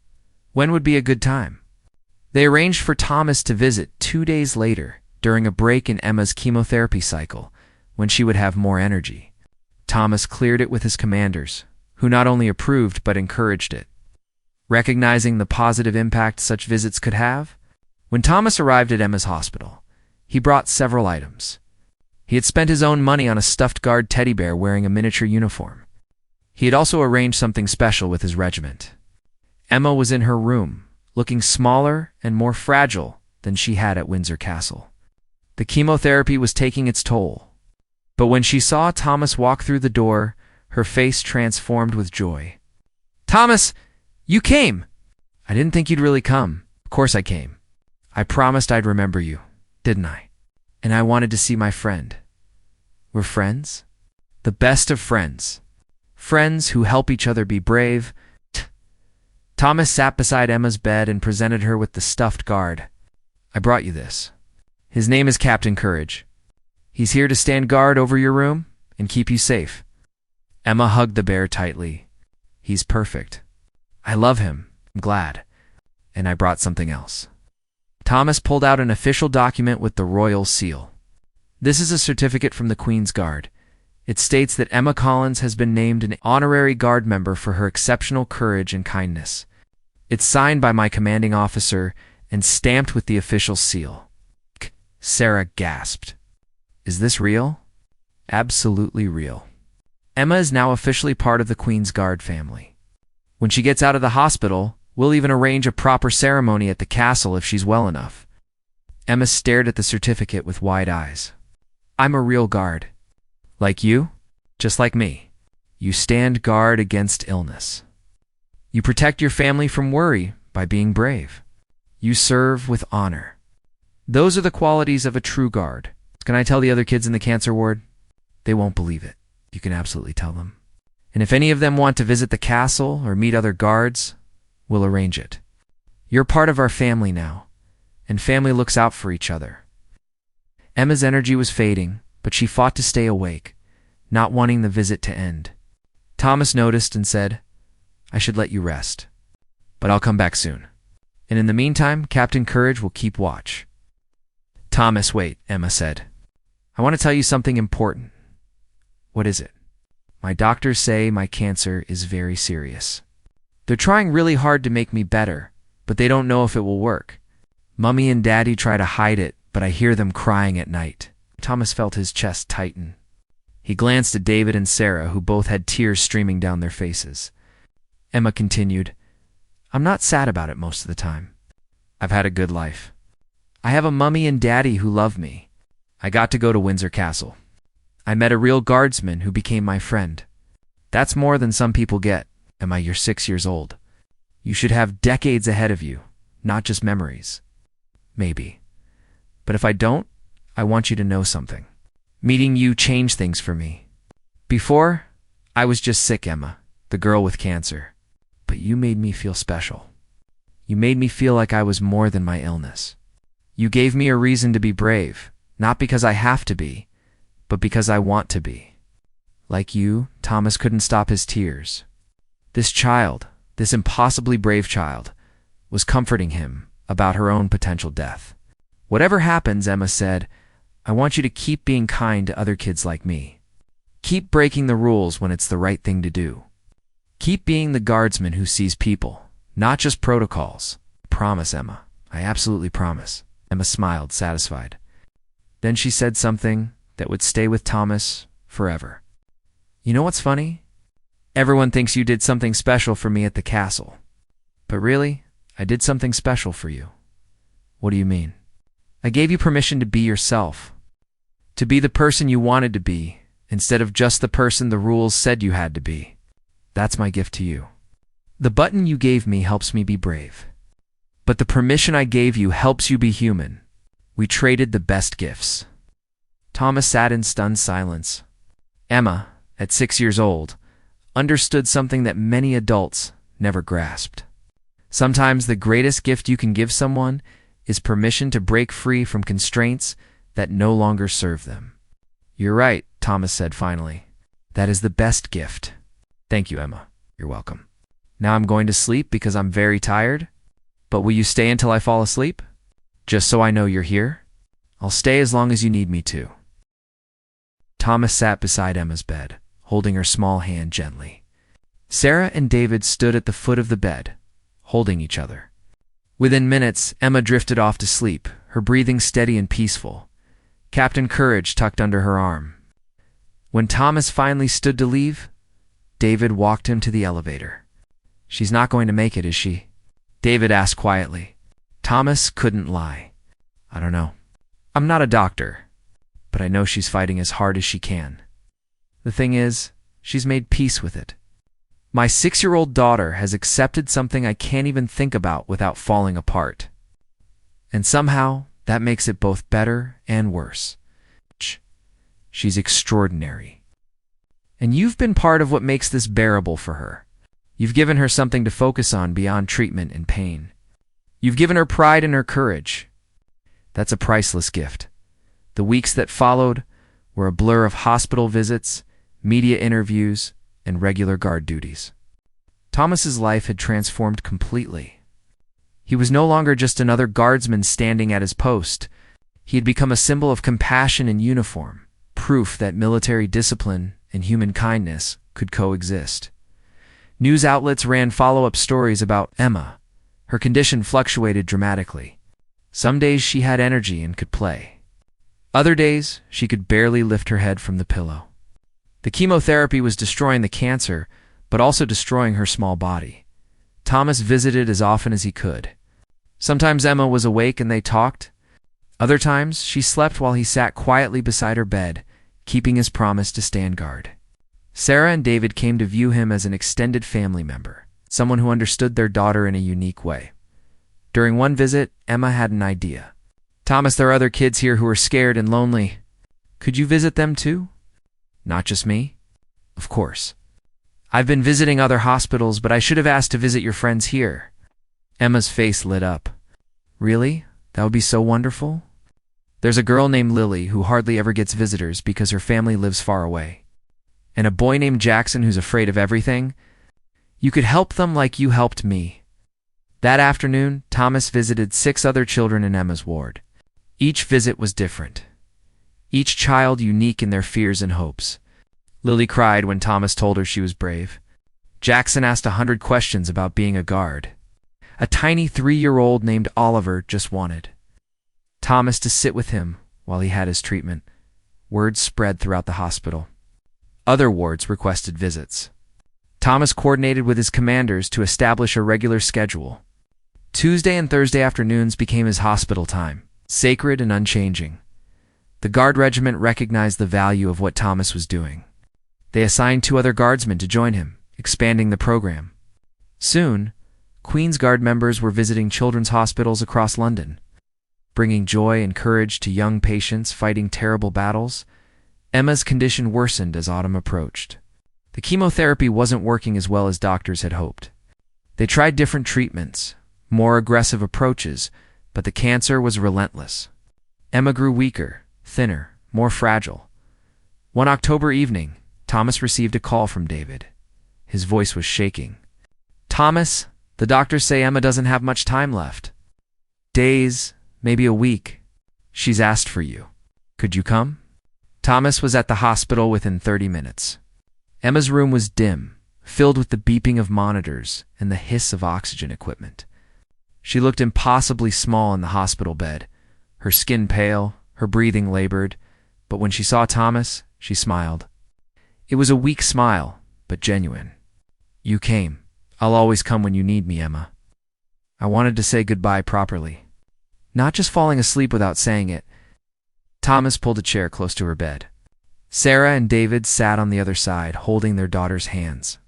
When would be a good time?" They arranged for Thomas to visit 2 days later, during a break in Emma's chemotherapy cycle, when she would have more energy. Thomas cleared it with his commanders, who not only approved but encouraged it. Recognizing the positive impact such visits could have, when Thomas arrived at Emma's hospital, he brought several items. He had spent his own money on a stuffed guard teddy bear wearing a miniature uniform. He had also arranged something special with his regiment. Emma was in her room, looking smaller and more fragile than she had at Windsor Castle. The chemotherapy was taking its toll. But when she saw Thomas walk through the door, her face transformed with joy. "Thomas, you came!" "I didn't think you'd really come. Of course I came. I promised I'd remember you, didn't I? And I wanted to see my friend. We're friends? The best of friends. Friends who help each other be brave." Thomas sat beside Emma's bed and presented her with the stuffed guard. "I brought you this. His name is Captain Courage. He's here to stand guard over your room and keep you safe." Emma hugged the bear tightly. "He's perfect. I love him. I'm glad. And I brought something else." Thomas pulled out an official document with the royal seal. This is a certificate from the Queen's Guard. It states that Emma Collins has been named an honorary Guard member for her exceptional courage and kindness. It's signed by my commanding officer and stamped with the official seal. Sarah gasped. "Is this real?" "Absolutely real. Emma is now officially part of the Queen's Guard family. When she gets out of the hospital, we'll even arrange a proper ceremony at the castle if she's well enough." Emma stared at the certificate with wide eyes. "I'm a real guard. Like you? Just like me. You stand guard against illness. You protect your family from worry by being brave. You serve with honor. Those are the qualities of a true guard. Can I tell the other kids in the cancer ward? They won't believe it. You can absolutely tell them. And if any of them want to visit the castle or meet other guards, we'll arrange it. You're part of our family now, and family looks out for each other." Emma's energy was fading, but she fought to stay awake, not wanting the visit to end. Thomas noticed and said, "I should let you rest, but I'll come back soon. And in the meantime, Captain Courage will keep watch." "Thomas, wait," Emma said. "I want to tell you something important." "What is it?" "My doctors say my cancer is very serious. They're trying really hard to make me better, but they don't know if it will work. Mummy and Daddy try to hide it, but I hear them crying at night." Thomas felt his chest tighten. He glanced at David and Sarah, who both had tears streaming down their faces. Emma continued, "I'm not sad about it most of the time. I've had a good life. I have a mummy and daddy who love me. I got to go to Windsor Castle. I met a real guardsman who became my friend. That's more than some people get. Emma, you're 6 years old. You should have decades ahead of you, not just memories. Maybe. But if I don't, I want you to know something. Meeting you changed things for me. Before, I was just sick, Emma, the girl with cancer. But you made me feel special. You made me feel like I was more than my illness. You gave me a reason to be brave, not because I have to be, but because I want to be." Like you, Thomas couldn't stop his tears. This child, this impossibly brave child, was comforting him about her own potential death. "Whatever happens," Emma said, I want you to keep being kind to other kids like me. Keep breaking the rules when it's the right thing to do. Keep being the guardsman who sees people, not just protocols. Promise, Emma. I absolutely promise." Emma smiled, satisfied. Then she said something that would stay with Thomas forever. "You know what's funny? Everyone thinks you did something special for me at the castle. But really, I did something special for you." "What do you mean?" "I gave you permission to be yourself. To be the person you wanted to be, instead of just the person the rules said you had to be. That's my gift to you. The button you gave me helps me be brave. But the permission I gave you helps you be human. We traded the best gifts." Thomas sat in stunned silence. Emma, at 6 years old, understood something that many adults never grasped. Sometimes the greatest gift you can give someone is permission to break free from constraints that no longer serve them. "You're right," Thomas said finally. "That is the best gift." "Thank you, Emma. You're welcome. Now I'm going to sleep because I'm very tired. But will you stay until I fall asleep? Just so I know you're here? I'll stay as long as you need me to." Thomas sat beside Emma's bed, holding her small hand gently. Sarah and David stood at the foot of the bed, holding each other. Within minutes, Emma drifted off to sleep, her breathing steady and peaceful, Captain Courage tucked under her arm. When Thomas finally stood to leave, David walked him to the elevator. "She's not going to make it, is she?" David asked quietly. Thomas couldn't lie. "I don't know. I'm not a doctor, but I know she's fighting as hard as she can. The thing is, she's made peace with it. My 6-year-old daughter has accepted something I can't even think about without falling apart. And somehow, that makes it both better and worse. She's extraordinary. And you've been part of what makes this bearable for her. You've given her something to focus on beyond treatment and pain. You've given her pride in her courage. That's a priceless gift." The weeks that followed were a blur of hospital visits, media interviews, and regular guard duties. Thomas's life had transformed completely. He was no longer just another guardsman standing at his post. He had become a symbol of compassion in uniform, proof that military discipline and human kindness could coexist. News outlets ran follow-up stories about Emma. Her condition fluctuated dramatically. Some days she had energy and could play. Other days, she could barely lift her head from the pillow. The chemotherapy was destroying the cancer, but also destroying her small body. Thomas visited as often as he could. Sometimes Emma was awake and they talked. Other times, she slept while he sat quietly beside her bed, keeping his promise to stand guard. Sarah and David came to view him as an extended family member, someone who understood their daughter in a unique way. During one visit, Emma had an idea. "Thomas, there are other kids here who are scared and lonely. Could you visit them too?" "Not just me?" "Of course. I've been visiting other hospitals, but I should have asked to visit your friends here." Emma's face lit up. "Really? That would be so wonderful. There's a girl named Lily who hardly ever gets visitors because her family lives far away. And a boy named Jackson who's afraid of everything. You could help them like you helped me." That afternoon, Thomas visited 6 other children in Emma's ward. Each visit was different. Each child unique in their fears and hopes. Lily cried when Thomas told her she was brave. Jackson asked 100 questions about being a guard. A tiny 3-year-old named Oliver just wanted Thomas to sit with him while he had his treatment. Word spread throughout the hospital. Other wards requested visits. Thomas coordinated with his commanders to establish a regular schedule. Tuesday and Thursday afternoons became his hospital time, sacred and unchanging. The Guard Regiment recognized the value of what Thomas was doing. They assigned 2 other guardsmen to join him, expanding the program. Soon, Queen's Guard members were visiting children's hospitals across London, bringing joy and courage to young patients fighting terrible battles. Emma's condition worsened as autumn approached. The chemotherapy wasn't working as well as doctors had hoped. They tried different treatments, more aggressive approaches, but the cancer was relentless. Emma grew weaker, thinner, more fragile. One October evening, Thomas received a call from David. His voice was shaking. "Thomas, the doctors say Emma doesn't have much time left. Days, maybe a week. She's asked for you." Could you come? Thomas was at the hospital within 30 minutes. Emma's room was dim, filled with the beeping of monitors and the hiss of oxygen equipment. She looked impossibly small in the hospital bed, her skin pale, her breathing labored, but when she saw Thomas, she smiled. It was a weak smile, but genuine. You came. I'll always come when you need me, Emma. I wanted to say goodbye properly. Not just falling asleep without saying it. Thomas pulled a chair close to her bed. Sarah and David sat on the other side, holding their daughter's hands.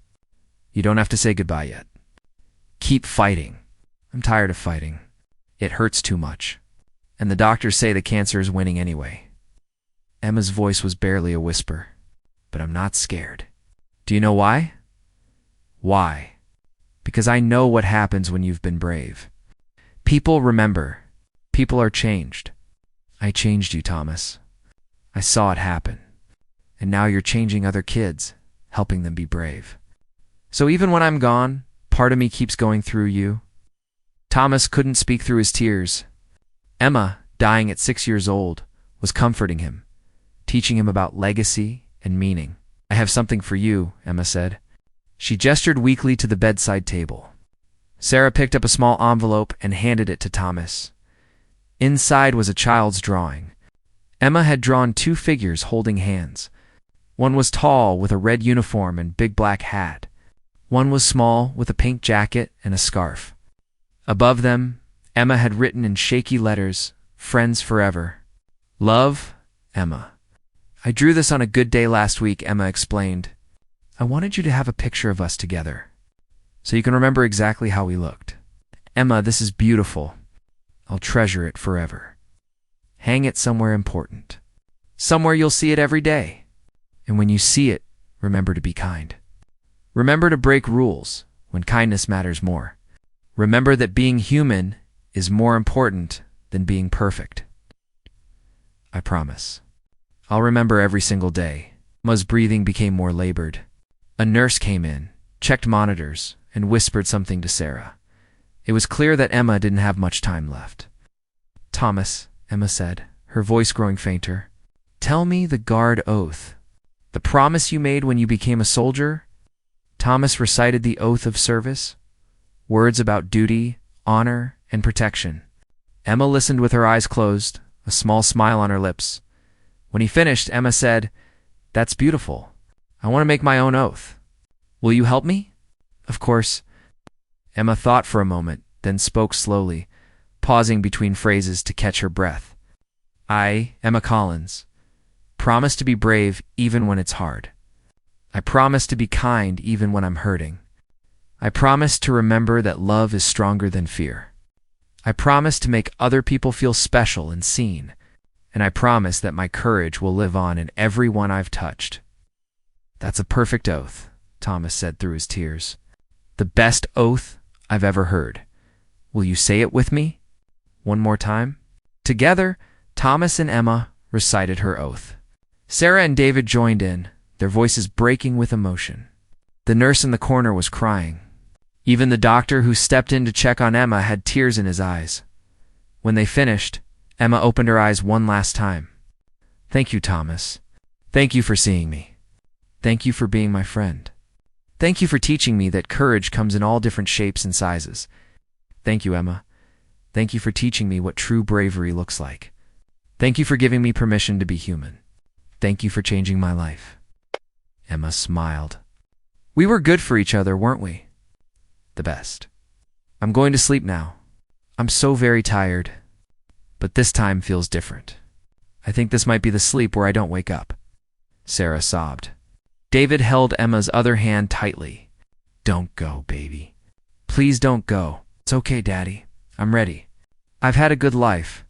You don't have to say goodbye yet. Keep fighting. I'm tired of fighting. It hurts too much. And the doctors say the cancer is winning anyway. Emma's voice was barely a whisper. But I'm not scared. Do you know why? Why? Because I know what happens when you've been brave. People remember. People are changed. I changed you, Thomas. I saw it happen. And now you're changing other kids, helping them be brave. So even when I'm gone, part of me keeps going through you. Thomas couldn't speak through his tears. Emma, dying at 6 years old, was comforting him, teaching him about legacy and meaning. I have something for you, Emma said. She gestured weakly to the bedside table. Sarah picked up a small envelope and handed it to Thomas. Inside was a child's drawing. Emma had drawn 2 figures holding hands. One was tall with a red uniform and big black hat. One was small with a pink jacket and a scarf. Above them, Emma had written in shaky letters, "Friends forever. Love, Emma." I drew this on a good day last week, Emma explained. I wanted you to have a picture of us together, so you can remember exactly how we looked. Emma, this is beautiful. I'll treasure it forever. Hang it somewhere important. Somewhere you'll see it every day. And when you see it, remember to be kind. Remember to break rules when kindness matters more. Remember that being human is more important than being perfect. I promise. I'll remember every single day. Emma's breathing became more labored. A nurse came in, checked monitors, and whispered something to Sarah. It was clear that Emma didn't have much time left. Thomas, Emma said, her voice growing fainter, tell me the guard oath. The promise you made when you became a soldier? Thomas recited the oath of service, words about duty, honor, and protection. Emma listened with her eyes closed, a small smile on her lips. When he finished, Emma said, That's beautiful. I want to make my own oath. Will you help me? Of course. Emma thought for a moment, then spoke slowly, pausing between phrases to catch her breath. I, Emma Collins, promise to be brave even when it's hard. I promise to be kind even when I'm hurting. I promise to remember that love is stronger than fear. I promise to make other people feel special and seen, and I promise that my courage will live on in everyone I've touched. That's a perfect oath, Thomas said through his tears. The best oath I've ever heard. Will you say it with me? One more time? Together, Thomas and Emma recited her oath. Sarah and David joined in, their voices breaking with emotion. The nurse in the corner was crying. Even the doctor who stepped in to check on Emma had tears in his eyes. When they finished, Emma opened her eyes one last time. Thank you, Thomas. Thank you for seeing me. Thank you for being my friend. Thank you for teaching me that courage comes in all different shapes and sizes. Thank you, Emma. Thank you for teaching me what true bravery looks like. Thank you for giving me permission to be human. Thank you for changing my life. Emma smiled. We were good for each other, weren't we? The best. I'm going to sleep now. I'm so very tired. But this time feels different. I think this might be the sleep where I don't wake up. Sarah sobbed. David held Emma's other hand tightly. Don't go, baby. Please don't go. It's okay, Daddy. I'm ready. I've had a good life.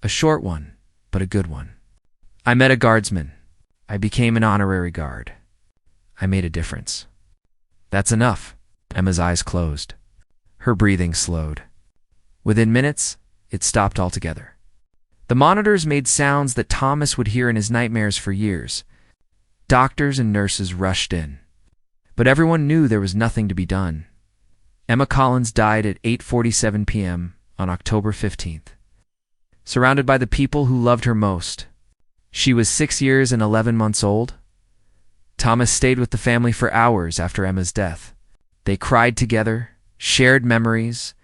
A short one, but a good one. I met a guardsman. I became an honorary guard. I made a difference. That's enough. Emma's eyes closed. Her breathing slowed. Within minutes, it stopped altogether. The monitors made sounds that Thomas would hear in his nightmares for years. Doctors and nurses rushed in. But everyone knew there was nothing to be done. Emma Collins died at 8:47 p.m. on October 15th. Surrounded by the people who loved her most, She was 6 years and 11 months old. Thomas stayed with the family for hours after Emma's death. They cried together, shared memories,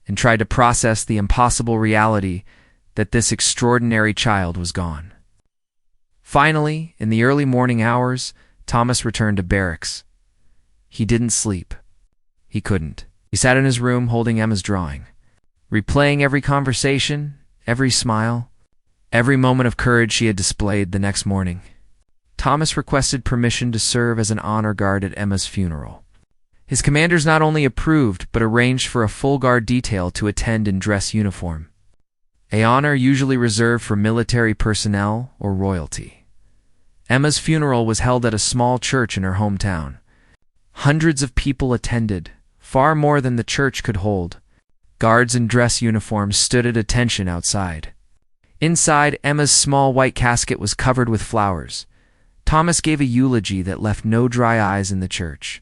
and tried to process the impossible reality that this extraordinary child was gone. Finally, in the early morning hours, Thomas returned to barracks. He didn't sleep. He couldn't. He sat in his room holding Emma's drawing, replaying every conversation, every smile, every moment of courage she had displayed the next morning. Thomas requested permission to serve as an honor guard at Emma's funeral. His commanders not only approved, but arranged for a full guard detail to attend in dress uniform, an honor usually reserved for military personnel or royalty. Emma's funeral was held at a small church in her hometown. Hundreds of people attended, far more than the church could hold. Guards in dress uniforms stood at attention outside. Inside, Emma's small white casket was covered with flowers. Thomas gave a eulogy that left no dry eyes in the church.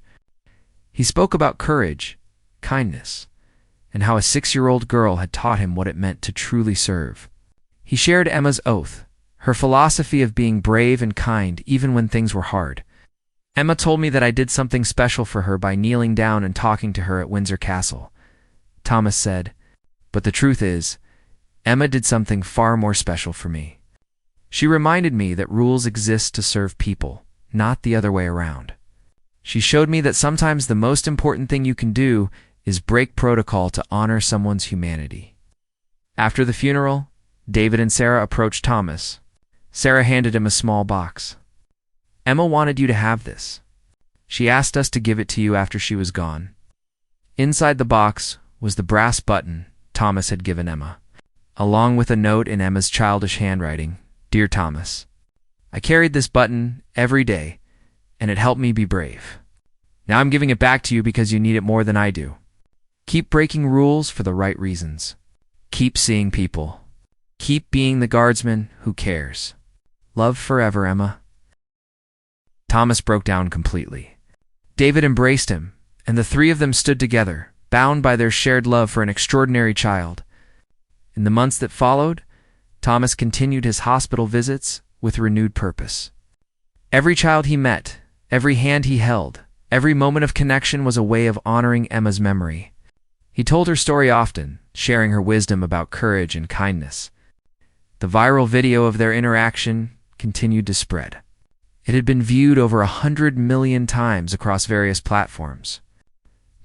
He spoke about courage, kindness, and how a 6-year-old girl had taught him what it meant to truly serve. He shared Emma's oath, her philosophy of being brave and kind even when things were hard. Emma told me that I did something special for her by kneeling down and talking to her at Windsor Castle. Thomas said, but the truth is, Emma did something far more special for me. She reminded me that rules exist to serve people, not the other way around. She showed me that sometimes the most important thing you can do is break protocol to honor someone's humanity. After the funeral, David and Sarah approached Thomas. Sarah handed him a small box. Emma wanted you to have this. She asked us to give it to you after she was gone. Inside the box was the brass button Thomas had given Emma, along with a note in Emma's childish handwriting. Dear Thomas, I carried this button every day, and it helped me be brave. Now I'm giving it back to you because you need it more than I do. Keep breaking rules for the right reasons. Keep seeing people. Keep being the guardsman who cares. Love forever, Emma. Thomas broke down completely. David embraced him, and the three of them stood together, bound by their shared love for an extraordinary child. In the months that followed, Thomas continued his hospital visits with renewed purpose. Every child he met, every hand he held, every moment of connection was a way of honoring Emma's memory. He told her story often, sharing her wisdom about courage and kindness. The viral video of their interaction continued to spread. It had been viewed over 100 million times across various platforms.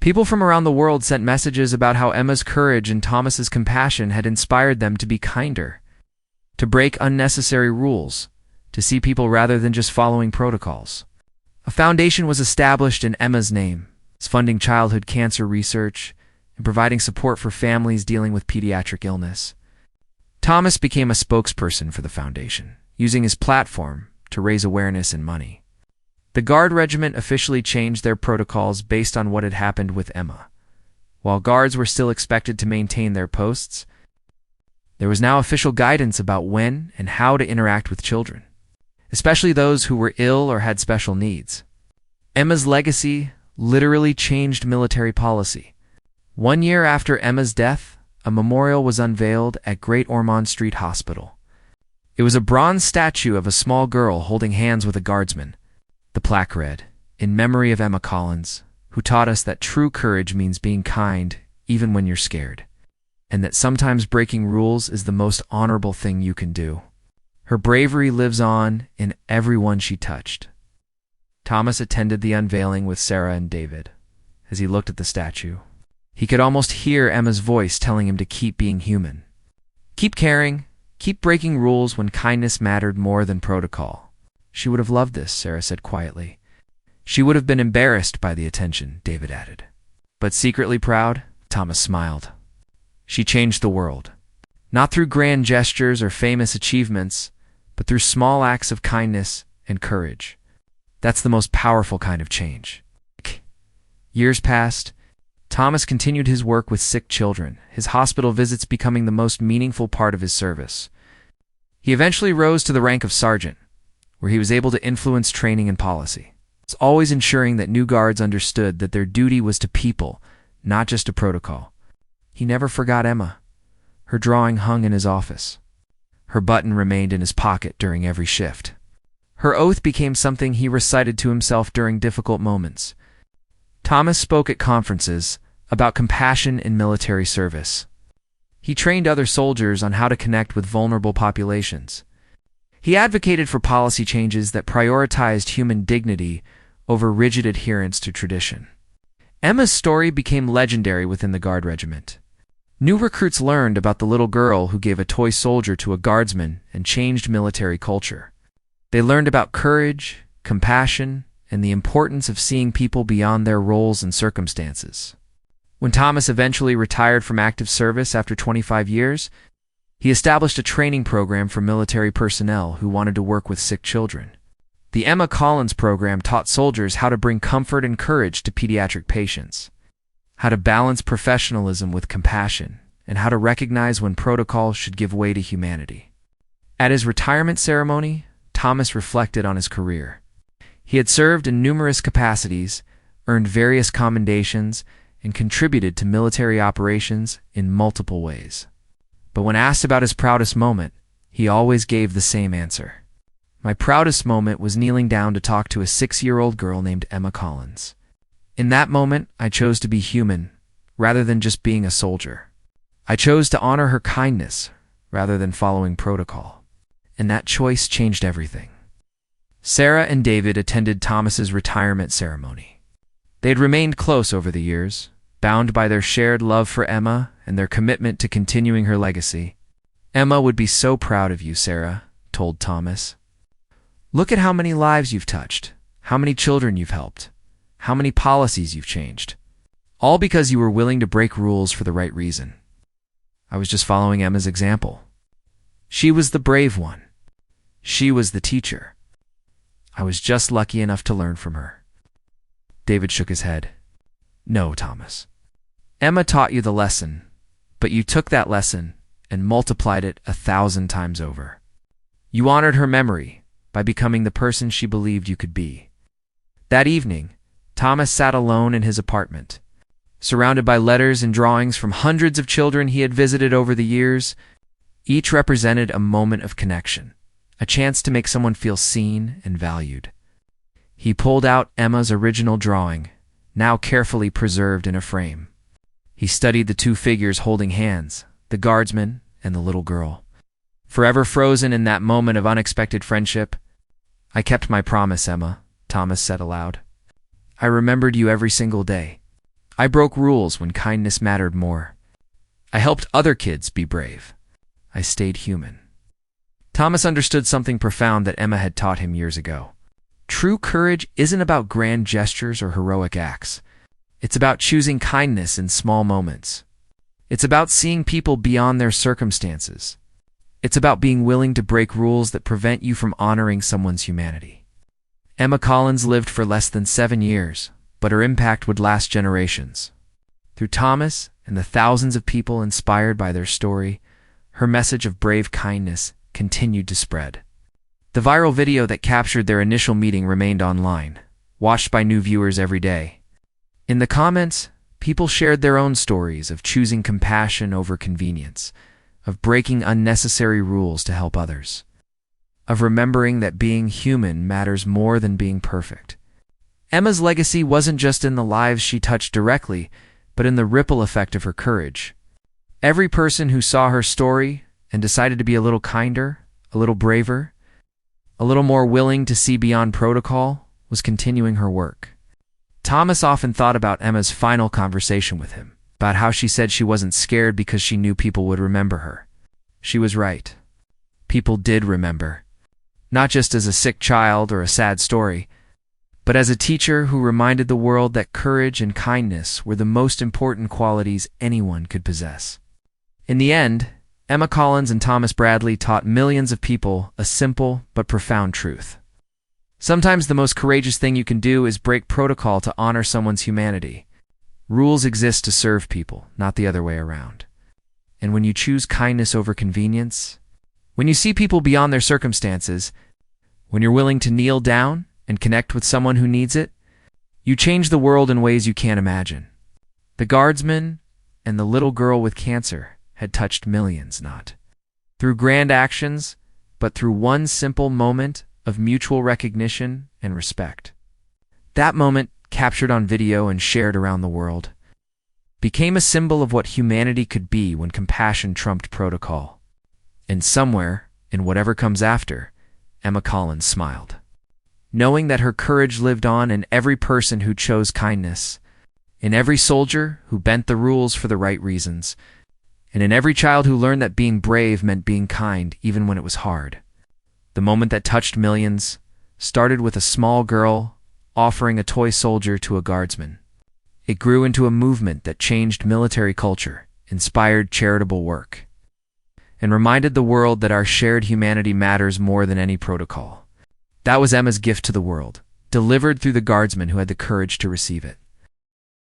People from around the world sent messages about how Emma's courage and Thomas's compassion had inspired them to be kinder, to break unnecessary rules, to see people rather than just following protocols. A foundation was established in Emma's name, funding childhood cancer research and providing support for families dealing with pediatric illness. Thomas became a spokesperson for the foundation, using his platform to raise awareness and money. The Guard Regiment officially changed their protocols based on what had happened with Emma. While guards were still expected to maintain their posts, there was now official guidance about when and how to interact with children, especially those who were ill or had special needs. Emma's legacy literally changed military policy. 1 year after Emma's death, a memorial was unveiled at Great Ormond Street Hospital. It was a bronze statue of a small girl holding hands with a guardsman. The plaque read, "In memory of Emma Collins, who taught us that true courage means being kind even when you're scared, and that sometimes breaking rules is the most honorable thing you can do. Her bravery lives on in everyone she touched." Thomas attended the unveiling with Sarah and David. As he looked at the statue, he could almost hear Emma's voice telling him to keep being human. Keep caring, keep breaking rules when kindness mattered more than protocol. She would have loved this, Sarah said quietly. She would have been embarrassed by the attention, David added. But secretly proud, Thomas smiled. She changed the world. Not through grand gestures or famous achievements, but through small acts of kindness and courage. That's the most powerful kind of change. Years passed. Thomas continued his work with sick children, his hospital visits becoming the most meaningful part of his service. He eventually rose to the rank of sergeant, where he was able to influence training and policy. It's always ensuring that new guards understood that their duty was to people, not just to protocol. He never forgot Emma. Her drawing hung in his office. Her button remained in his pocket during every shift. Her oath became something he recited to himself during difficult moments. Thomas spoke at conferences about compassion in military service. He trained other soldiers on how to connect with vulnerable populations. He advocated for policy changes that prioritized human dignity over rigid adherence to tradition. Emma's story became legendary within the Guard regiment. New recruits learned about the little girl who gave a toy soldier to a guardsman and changed military culture. They learned about courage, compassion, and the importance of seeing people beyond their roles and circumstances. When Thomas eventually retired from active service after 25 years, he established a training program for military personnel who wanted to work with sick children. The Emma Collins program taught soldiers how to bring comfort and courage to pediatric patients, how to balance professionalism with compassion, and how to recognize when protocol should give way to humanity. At his retirement ceremony, Thomas reflected on his career. He had served in numerous capacities, earned various commendations, and contributed to military operations in multiple ways. But when asked about his proudest moment, he always gave the same answer. My proudest moment was kneeling down to talk to a 6-year-old girl named Emma Collins. In that moment, I chose to be human, rather than just being a soldier. I chose to honor her kindness, rather than following protocol. And that choice changed everything. Sarah and David attended Thomas's retirement ceremony. They had remained close over the years, bound by their shared love for Emma and their commitment to continuing her legacy. "Emma would be so proud of you," Sarah told Thomas. "Look at how many lives you've touched, how many children you've helped, how many policies you've changed. All because you were willing to break rules for the right reason." I was just following Emma's example. She was the brave one. She was the teacher. I was just lucky enough to learn from her. David shook his head. "No, Thomas. Emma taught you the lesson, but you took that lesson and multiplied it 1,000 times over. You honored her memory by becoming the person she believed you could be." That evening, Thomas sat alone in his apartment. Surrounded by letters and drawings from hundreds of children he had visited over the years, each represented a moment of connection, a chance to make someone feel seen and valued. He pulled out Emma's original drawing, now carefully preserved in a frame. He studied the two figures holding hands, the guardsman and the little girl. Forever frozen in that moment of unexpected friendship, "I kept my promise, Emma," Thomas said aloud. "I remembered you every single day. I broke rules when kindness mattered more. I helped other kids be brave. I stayed human." Thomas understood something profound that Emma had taught him years ago. True courage isn't about grand gestures or heroic acts. It's about choosing kindness in small moments. It's about seeing people beyond their circumstances. It's about being willing to break rules that prevent you from honoring someone's humanity. Emma Collins lived for less than 7 years, but her impact would last generations. Through Thomas and the thousands of people inspired by their story, her message of brave kindness continued to spread. The viral video that captured their initial meeting remained online, watched by new viewers every day. In the comments, people shared their own stories of choosing compassion over convenience, of breaking unnecessary rules to help others, of remembering that being human matters more than being perfect. Emma's legacy wasn't just in the lives she touched directly, but in the ripple effect of her courage. Every person who saw her story and decided to be a little kinder, a little braver, a little more willing to see beyond protocol, was continuing her work. Thomas often thought about Emma's final conversation with him, about how she said she wasn't scared because she knew people would remember her. She was right. People did remember, not just as a sick child or a sad story, but as a teacher who reminded the world that courage and kindness were the most important qualities anyone could possess. In the end, Emma Collins and Thomas Bradley taught millions of people a simple but profound truth. Sometimes the most courageous thing you can do is break protocol to honor someone's humanity. Rules exist to serve people, not the other way around. And when you choose kindness over convenience, when you see people beyond their circumstances, when you're willing to kneel down and connect with someone who needs it, you change the world in ways you can't imagine. The guardsman and the little girl with cancer had touched millions, not through grand actions, but through one simple moment of mutual recognition and respect. That moment, captured on video and shared around the world, became a symbol of what humanity could be when compassion trumped protocol. And somewhere, in whatever comes after, Emma Collins smiled, knowing that her courage lived on in every person who chose kindness, in every soldier who bent the rules for the right reasons, and in every child who learned that being brave meant being kind even when it was hard. The moment that touched millions started with a small girl offering a toy soldier to a guardsman. It grew into a movement that changed military culture, inspired charitable work, and reminded the world that our shared humanity matters more than any protocol. That was Emma's gift to the world, delivered through the guardsman who had the courage to receive it.